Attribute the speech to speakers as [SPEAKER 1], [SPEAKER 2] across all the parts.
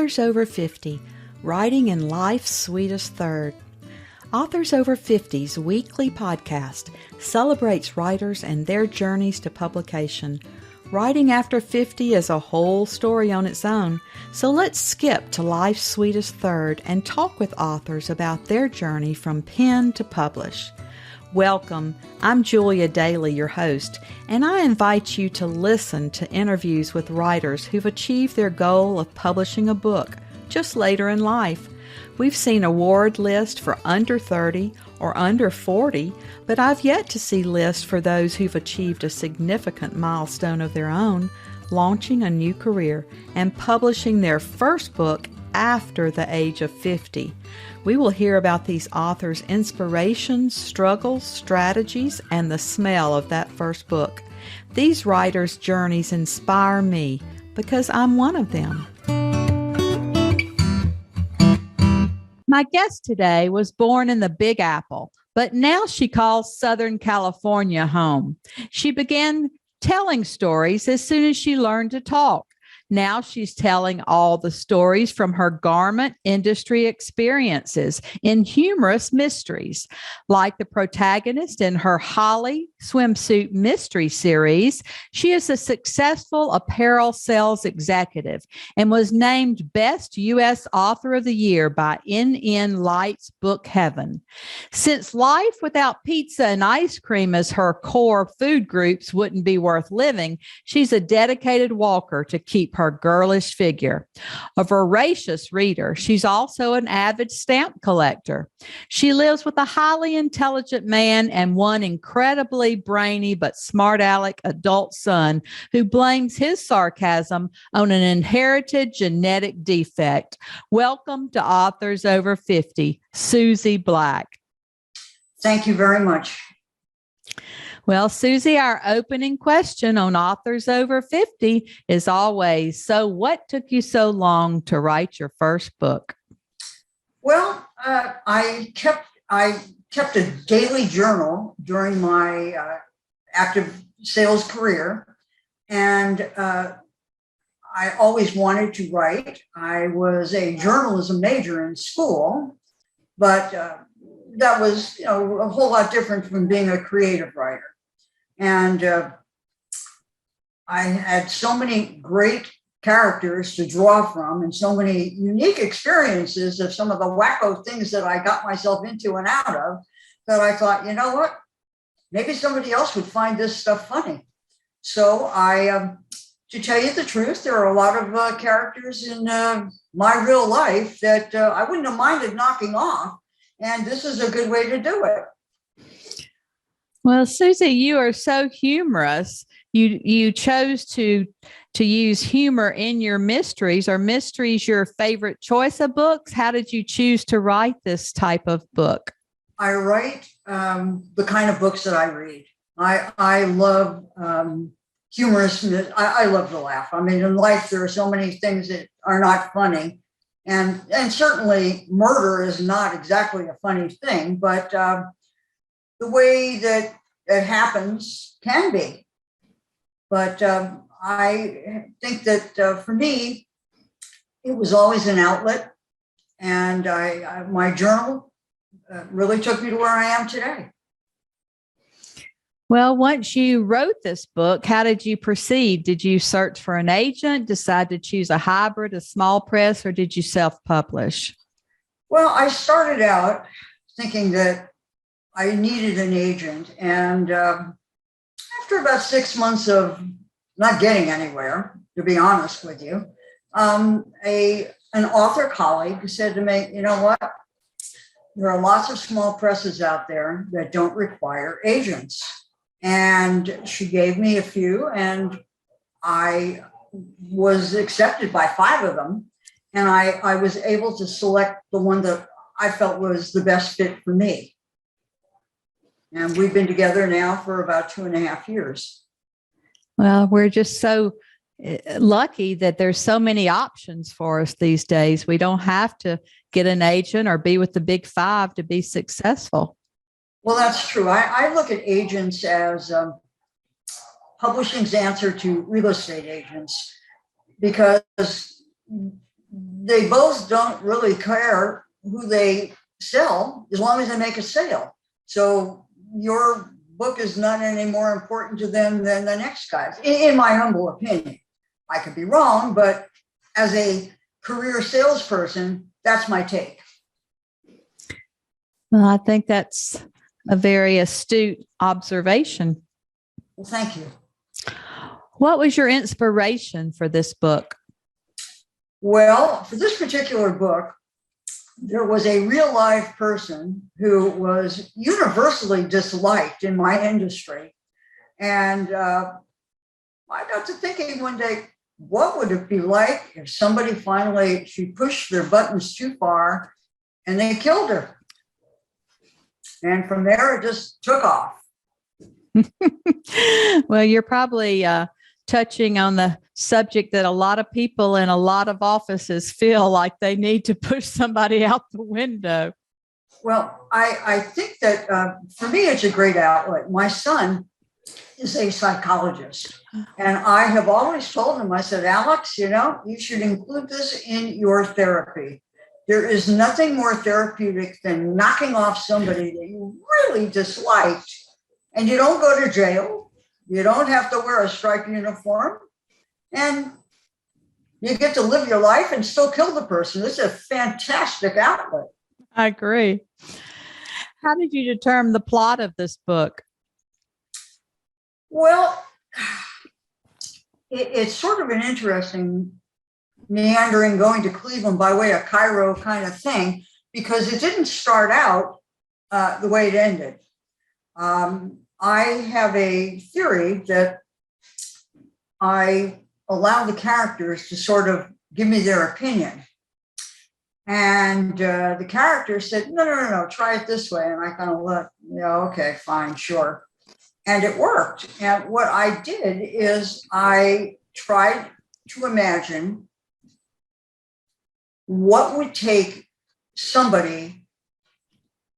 [SPEAKER 1] Authors Over 50, Writing in Life's Sweetest Third. Authors Over 50's weekly podcast celebrates writers and their journeys to publication. Writing after 50 is a whole story on its own, so let's skip to life's sweetest third and talk with authors about their journey from pen to publish. Welcome, I'm Julia Daly, your host, and I invite you to listen to interviews with writers who've achieved their goal of publishing a book just later in life. We've seen award lists for under 30 or under 40, but I've yet to see lists for those who've achieved a significant milestone of their own, launching a new career and publishing their first book after the age of 50. We will hear about these authors' inspirations, struggles, strategies, and the smell of that first book. These writers' journeys inspire me because I'm one of them. My guest today was born in the Big Apple, but now she calls Southern California home. She began telling stories as soon as she learned to talk. Now she's telling all the stories from her garment industry experiences in humorous mysteries, like the protagonist in her Holly Swimsuit Mystery Series. She is a successful apparel sales executive and was named Best U.S. Author of the Year by NN Light's Book Heaven. Since life without pizza and ice cream as her core food groups wouldn't be worth living, she's a dedicated walker to keep her girlish figure. A voracious reader, she's also an avid stamp collector. She lives with a highly intelligent man and one incredibly brainy but smart-aleck adult son who blames his sarcasm on an inherited genetic defect. Welcome to Authors Over 50, Susie Black.
[SPEAKER 2] Thank you very much.
[SPEAKER 1] Well, Susie, our opening question on Authors Over 50 is always, so what took you so long to write your first book?
[SPEAKER 2] Well, I kept a daily journal during my active sales career, and I always wanted to write. I was a journalism major in school, but that was a whole lot different from being a creative writer. And I had so many great characters to draw from and so many unique experiences of some of the wacko things that I got myself into and out of that I thought, you know what, maybe somebody else would find this stuff funny. So to tell you the truth, there are a lot of characters in my real life that I wouldn't have minded knocking off. And this is a good way to do it.
[SPEAKER 1] Well, Susie, you are so humorous. You chose to use humor in your mysteries. Are mysteries your favorite choice of books? How did you choose to write this type of book?
[SPEAKER 2] I write the kind of books that I read. I love humorous. I love to laugh. I mean, in life, there are so many things that are not funny. And certainly murder is not exactly a funny thing, but the way that it happens can be. But I think that for me, it was always an outlet. And my journal really took me to where I am today.
[SPEAKER 1] Well, once you wrote this book, how did you proceed? Did you search for an agent, decide to choose a hybrid, a small press, or did you self-publish?
[SPEAKER 2] Well, I started out thinking that I needed an agent. And after about 6 months of not getting anywhere, to be honest with you, an author colleague said to me, you know what? There are lots of small presses out there that don't require agents. And she gave me a few, and I was accepted by 5 of them. And I was able to select the one that I felt was the best fit for me. And we've been together now for about 2.5 years.
[SPEAKER 1] Well, we're just so lucky that there's so many options for us these days. We don't have to get an agent or be with the big 5 to be successful.
[SPEAKER 2] Well, that's true. I look at agents as publishing's answer to real estate agents, because they both don't really care who they sell as long as they make a sale. So your book is not any more important to them than the next guy's, in my humble opinion. I could be wrong, but as a career salesperson, that's my take.
[SPEAKER 1] Well, I think that's a very astute observation.
[SPEAKER 2] Well, thank you.
[SPEAKER 1] What was your inspiration for this book?
[SPEAKER 2] Well, for this particular book, there was a real life person who was universally disliked in my industry. And I got to thinking one day, what would it be like if somebody finally, she pushed their buttons too far and they killed her? And from there, it just took off.
[SPEAKER 1] Well, you're probably touching on the subject that a lot of people in a lot of offices feel like they need to push somebody out the window.
[SPEAKER 2] Well, I think that for me, it's a great outlet. My son is a psychologist, and I have always told him, I said, Alex, you should include this in your therapy. There is nothing more therapeutic than knocking off somebody that you really disliked, and you don't go to jail. You don't have to wear a striped uniform, and you get to live your life and still kill the person. It's a fantastic outlet.
[SPEAKER 1] I agree. How did you determine the plot of this book?
[SPEAKER 2] Well, it's sort of an interesting meandering going to Cleveland by way of Cairo kind of thing, because it didn't start out the way it ended. I have a theory that I allow the characters to sort of give me their opinion. And the character said, no, try it this way. And I kind of looked, okay, fine, sure. And it worked. And what I did is I tried to imagine what would take somebody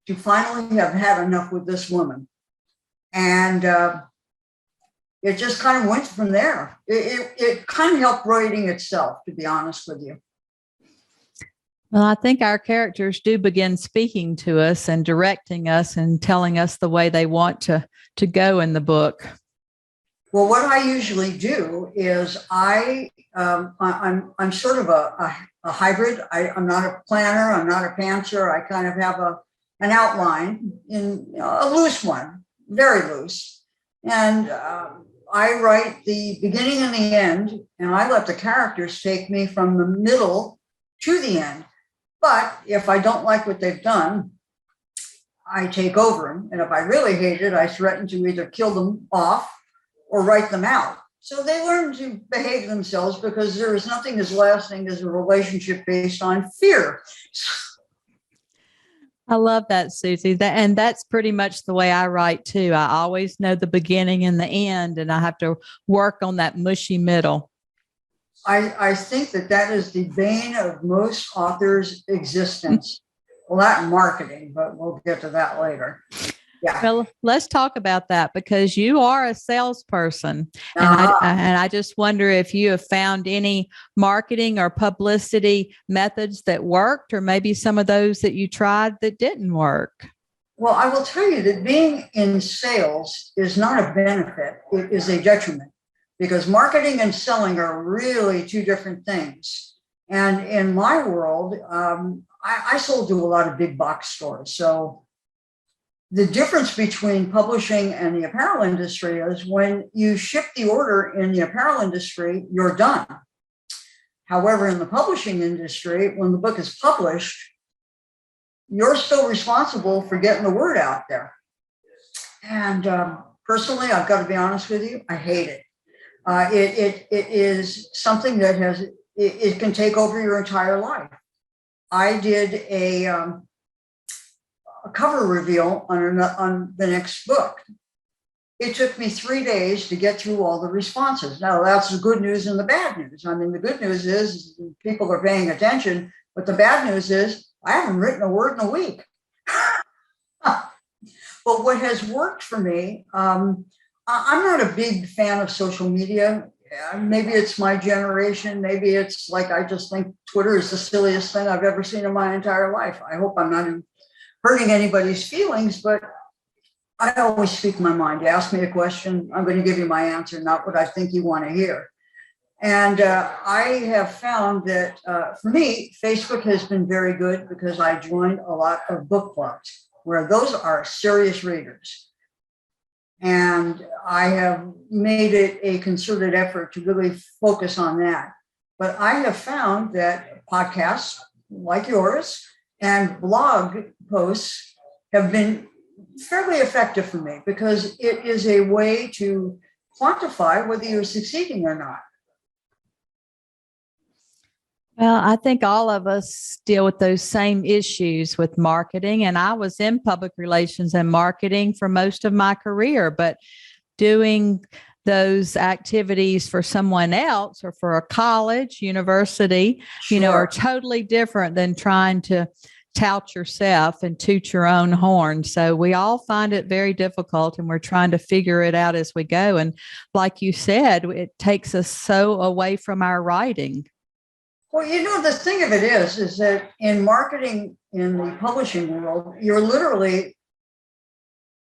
[SPEAKER 2] to finally have had enough with this woman. And it just kind of went from there. It kind of helped writing itself, to be honest with you.
[SPEAKER 1] Well, I think our characters do begin speaking to us and directing us and telling us the way they want to go in the book.
[SPEAKER 2] Well, what I usually do is I'm sort of a hybrid. I'm not a planner. I'm not a pantser. I kind of have an outline, in a loose one, very loose. And I write the beginning and the end, and I let the characters take me from the middle to the end. But if I don't like what they've done, I take over them. And if I really hate it, I threaten to either kill them off or write them out. So they learn to behave themselves, because there is nothing as lasting as a relationship based on fear.
[SPEAKER 1] I love that, Susie. And that's pretty much the way I write too. I always know the beginning and the end, and I have to work on that mushy middle.
[SPEAKER 2] I think that is the bane of most authors' existence. Well, not marketing, but we'll get to that later. Yeah.
[SPEAKER 1] Well, let's talk about that, because you are a salesperson. And I just wonder if you have found any marketing or publicity methods that worked, or maybe some of those that you tried that didn't work.
[SPEAKER 2] Well, I will tell you that being in sales is not a benefit. It is a detriment, because marketing and selling are really two different things. And in my world, I sold to a lot of big box stores. So the difference between publishing and the apparel industry is when you ship the order in the apparel industry, you're done. However, in the publishing industry, when the book is published, you're still responsible for getting the word out there. And personally, I've got to be honest with you, I hate it. It is something that it can take over your entire life. I did a cover reveal on the next book. It took me 3 days to get through all the responses. Now, that's the good news and the bad news. I mean, the good news is people are paying attention, but the bad news is I haven't written a word in a week. But what has worked for me, I'm not a big fan of social media. maybe it's my generation. Maybe it's like I just think Twitter is the silliest thing I've ever seen in my entire life. I hope I'm not hurting anybody's feelings, but I always speak my mind. You ask me a question, I'm going to give you my answer, not what I think you want to hear. And I have found that for me, Facebook has been very good because I joined a lot of book clubs where those are serious readers. And I have made it a concerted effort to really focus on that. But I have found that podcasts like yours and blog posts have been fairly effective for me because it is a way to quantify whether you're succeeding or not.
[SPEAKER 1] Well, I think all of us deal with those same issues with marketing. And I was in public relations and marketing for most of my career, but doing those activities for someone else or for a college, university,
[SPEAKER 2] Sure.
[SPEAKER 1] are totally different than trying to tout yourself and toot your own horn. So we all find it very difficult and we're trying to figure it out as we go. And like you said, it takes us so away from our writing.
[SPEAKER 2] Well, the thing of it is that in marketing in the publishing world, you're literally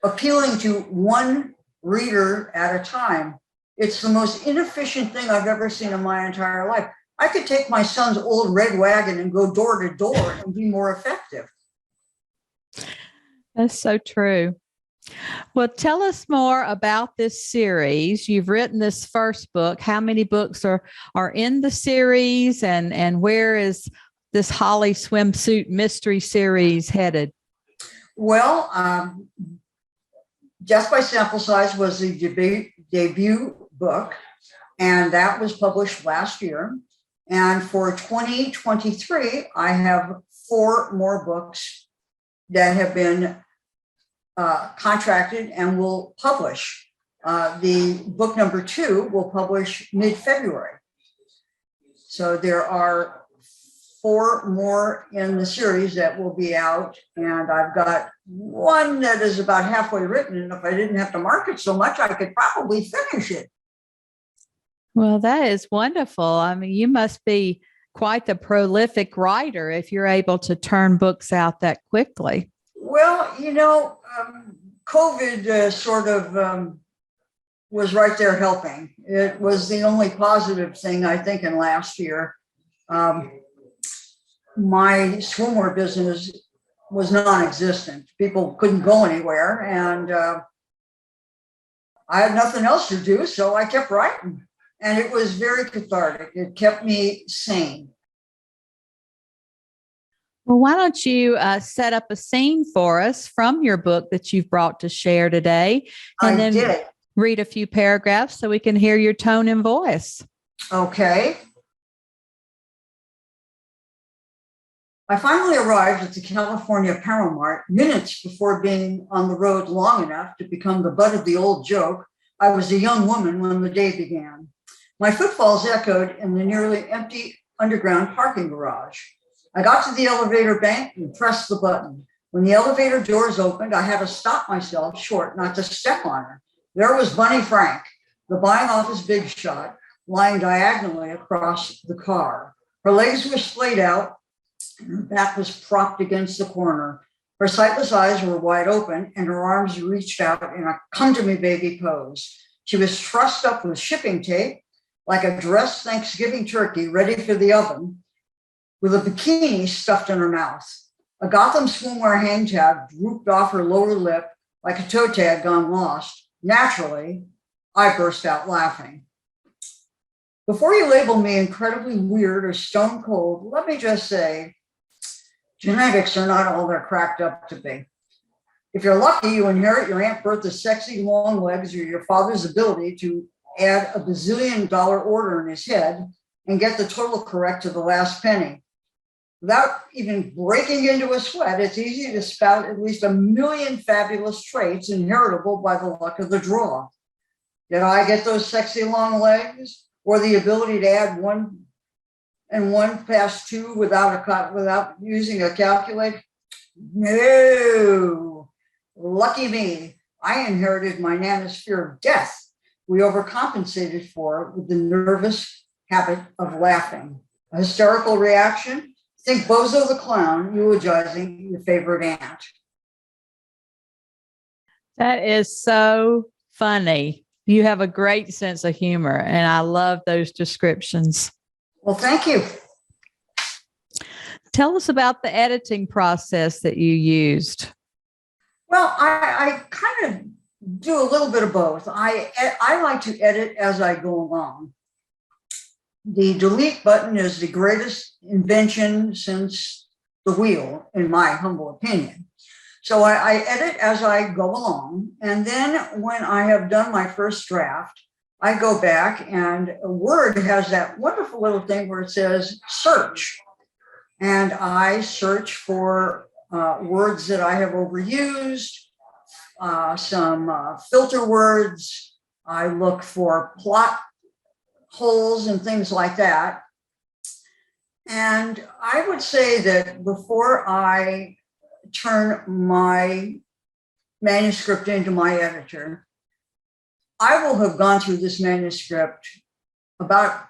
[SPEAKER 2] appealing to one reader at a time. It's the most inefficient thing I've ever seen in my entire life. I could take my son's old red wagon and go door to door and be more effective.
[SPEAKER 1] That's so true. Well, tell us more about this series. You've written this first book. How many books are in the series, and where is this Holly Swimsuit Mystery Series headed?
[SPEAKER 2] Well, Death by Sample Size was the debut book, and that was published last year. And for 2023, I have 4 more books that have been contracted and will publish. The book number 2 will publish mid-February. So there are 4 more in the series that will be out. And I've got one that is about halfway written. And if I didn't have to market so much, I could probably finish it.
[SPEAKER 1] Well, that is wonderful. I mean, you must be quite the prolific writer if you're able to turn books out that quickly.
[SPEAKER 2] Well, COVID sort of was right there helping. It was the only positive thing, I think, in last year. My swimwear business was non-existent. People couldn't go anywhere, and I had nothing else to do, so I kept writing. And it was very cathartic. It kept me sane.
[SPEAKER 1] Well, why don't you set up a scene for us from your book that you've brought to share today, and then read a few paragraphs so we can hear your tone and voice.
[SPEAKER 2] Okay. I finally arrived at the California Apparel Mart minutes before being on the road long enough to become the butt of the old joke. I was a young woman when the day began. My footfalls echoed in the nearly empty underground parking garage. I got to the elevator bank and pressed the button. When the elevator doors opened, I had to stop myself short not to step on her. There was Bunny Frank, the buying office big shot, lying diagonally across the car. Her legs were splayed out, and her back was propped against the corner. Her sightless eyes were wide open, and her arms reached out in a come-to-me baby pose. She was trussed up with shipping tape, like a dressed Thanksgiving turkey ready for the oven, with a bikini stuffed in her mouth. A Gotham swimwear hang tag drooped off her lower lip like a toe tag gone lost. Naturally, I burst out laughing. Before you label me incredibly weird or stone cold, let me just say, genetics are not all they're cracked up to be. If you're lucky, you inherit your Aunt Bertha's sexy long legs or your father's ability to add a bazillion-dollar order in his head and get the total correct to the last penny. Without even breaking into a sweat, it's easy to spout at least 1 million fabulous traits inheritable by the luck of the draw. Did I get those sexy long legs, or the ability to add 1 and 1 past 2 without using a calculator? No. Lucky me. I inherited my Nana's fear of death, we overcompensated for with the nervous habit of laughing. A hysterical reaction, think Bozo the Clown eulogizing your favorite aunt.
[SPEAKER 1] That is so funny. You have a great sense of humor, and I love those descriptions.
[SPEAKER 2] Well, thank you.
[SPEAKER 1] Tell us about the editing process that you used.
[SPEAKER 2] Well, I kind of do a little bit of both. I like to edit as I go along. The delete button is the greatest invention since the wheel, in my humble opinion. So I edit as I go along. And then when I have done my first draft, I go back, and Word has that wonderful little thing where it says search. And I search for words that I have overused, some filter words. I look for plot holes and things like that. And I would say that before I turn my manuscript into my editor, I will have gone through this manuscript about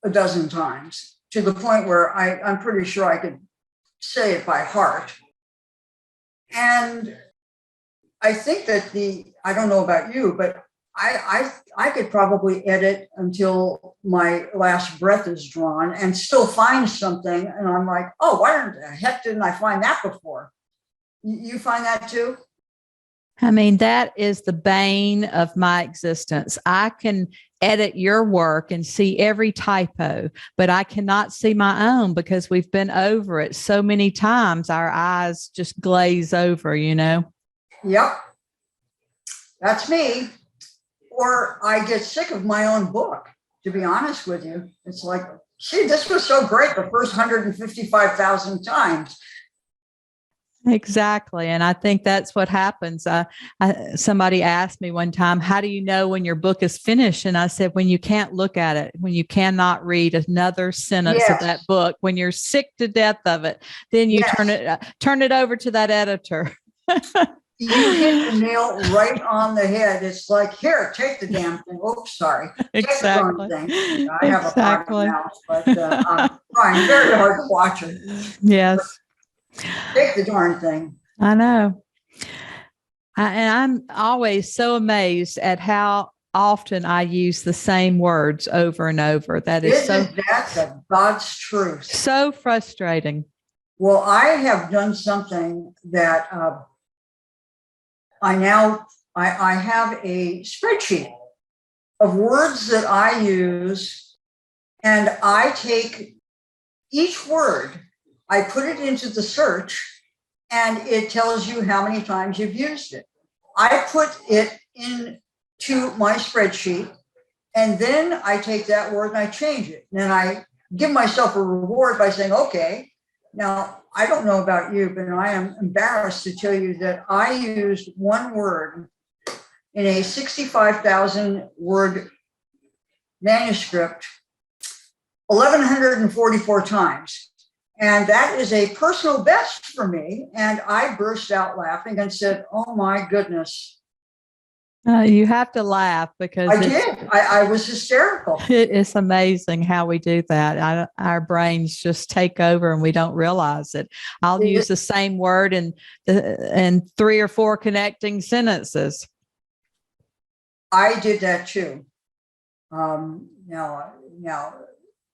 [SPEAKER 2] a dozen times, to the point where I'm pretty sure I could say it by heart. And I think that I don't know about you, but I could probably edit until my last breath is drawn and still find something. And I'm like, oh, why the heck didn't I find that before? You find that too?
[SPEAKER 1] I mean, that is the bane of my existence. I can edit your work and see every typo, but I cannot see my own because we've been over it so many times. Our eyes just glaze over, you know?
[SPEAKER 2] Yep. That's me. Or I get sick of my own book, to be honest with you. It's like, gee, this was so great the first 155,000 times.
[SPEAKER 1] Exactly. And I think that's what happens. Somebody asked me one time, how do you know when your book is finished? And I said, when you can't look at it, when you cannot read another sentence of that book, when you're sick to death of it, then you turn it over to that editor.
[SPEAKER 2] You hit the nail right on the head. It's like, here, take the damn thing. Oops, sorry.
[SPEAKER 1] Exactly.
[SPEAKER 2] Take the darn thing. I have a problem mouth, but I'm trying very hard to watch it.
[SPEAKER 1] Yes.
[SPEAKER 2] Take the darn thing.
[SPEAKER 1] I know. And I'm always so amazed at how often I use the same words over and over.
[SPEAKER 2] Isn't that the God's truth?
[SPEAKER 1] So frustrating.
[SPEAKER 2] Well, I have done something that I have a spreadsheet of words that I use, and I take each word, I put it into the search, and it tells you how many times you've used it. I put it into my spreadsheet, and then I take that word and I change it. And then I give myself a reward by saying, okay, now I don't know about you, but I am embarrassed to tell you that I used one word in a 65,000 word manuscript 1,144 times. And that is a personal best for me. And I burst out laughing and said, oh my goodness.
[SPEAKER 1] You have to laugh because
[SPEAKER 2] I did. I was hysterical.
[SPEAKER 1] It's amazing how we do that. Our brains just take over and we don't realize it. I'll use the same word in 3 or 4 connecting sentences.
[SPEAKER 2] I did that too. Now,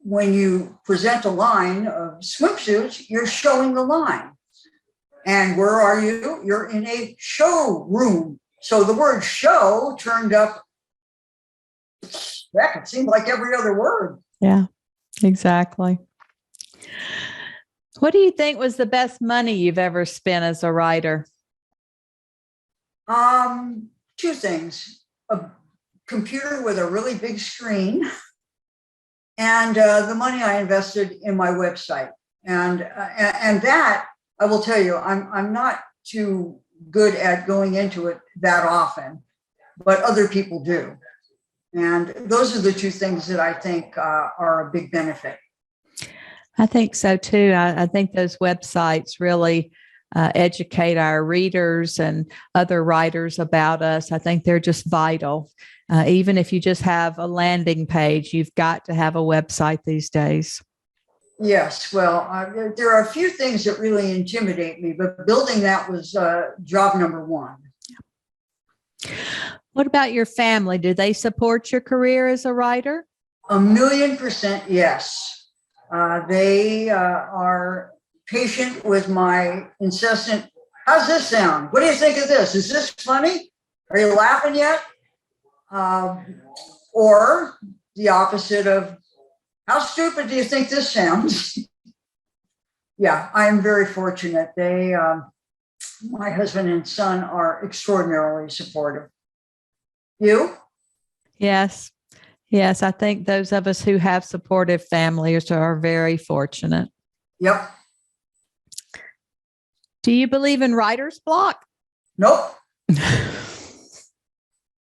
[SPEAKER 2] when you present a line of swimsuits, you're showing the line. And where are you? You're in a showroom. So the word show turned up, heck, it seemed like every other word.
[SPEAKER 1] Yeah, exactly. What do you think was the best money you've ever spent as a writer?
[SPEAKER 2] 2 things. A computer with a really big screen, and the money I invested in my website. And that, I will tell you, I'm not too good at going into it that often, but other people do. And those are the 2 things that I think are a big benefit.
[SPEAKER 1] I think so too. I think those websites really educate our readers and other writers about us. I think they're just vital. Even if you just have a landing page, you've got to have a website these days.
[SPEAKER 2] Yes, well, there are a few things that really intimidate me, but building that was job number one.
[SPEAKER 1] What about your family? Do they support your career as a writer?
[SPEAKER 2] 1,000,000% yes. They are patient with my incessant, how's this sound? What do you think of this? Is this funny? Are you laughing yet? Or the opposite of, how stupid do you think this sounds? Yeah, I am very fortunate. They, my husband and son are extraordinarily supportive. You?
[SPEAKER 1] Yes. Yes. I think those of us who have supportive families are very fortunate.
[SPEAKER 2] Yep.
[SPEAKER 1] Do you believe in writer's block?
[SPEAKER 2] Nope.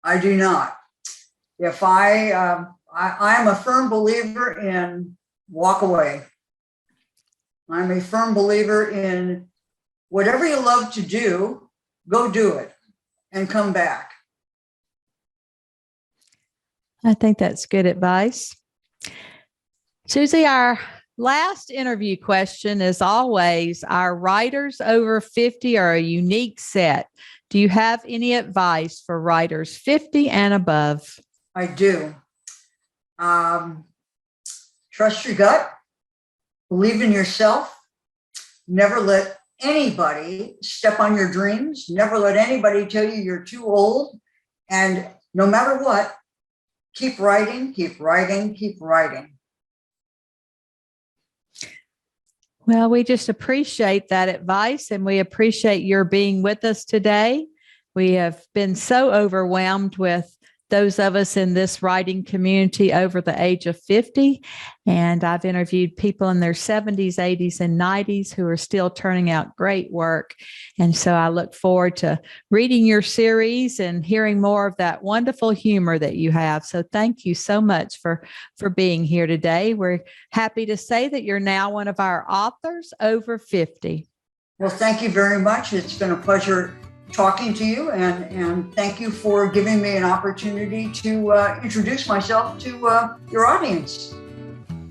[SPEAKER 2] I do not. If I am a firm believer in walk away. I'm a firm believer in whatever you love to do, go do it and come back.
[SPEAKER 1] I think that's good advice. Susie, our last interview question is always, our writers over 50 are a unique set. Do you have any advice for writers 50 and above?
[SPEAKER 2] I do. Trust your gut. Believe in yourself. Never let anybody step on your dreams. Never let anybody tell you you're too old. And no matter what, keep writing, keep writing, keep writing.
[SPEAKER 1] Well, we just appreciate that advice, and we appreciate your being with us today. We have been so overwhelmed with those of us in this writing community over the age of 50. And I've interviewed people in their 70s, 80s, and 90s who are still turning out great work. And so I look forward to reading your series and hearing more of that wonderful humor that you have. So thank you so much for being here today. We're happy to say that you're now one of our authors over 50.
[SPEAKER 2] Well, thank you very much. It's been a pleasure talking to you, and thank you for giving me an opportunity to introduce myself to your audience.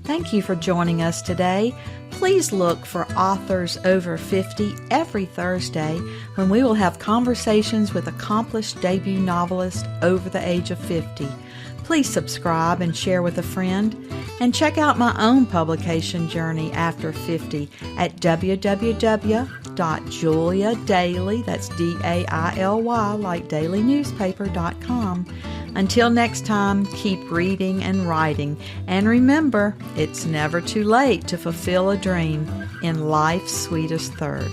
[SPEAKER 1] Thank you for joining us today. Please look for Authors Over 50 every Thursday, when we will have conversations with accomplished debut novelists over the age of 50. Please subscribe and share with a friend, and check out my own publication journey after 50 at www.juliadaily, that's D-A-I-L-Y, like dailynewspaper.com. Until next time, keep reading and writing, and remember, it's never too late to fulfill a dream in life's sweetest third.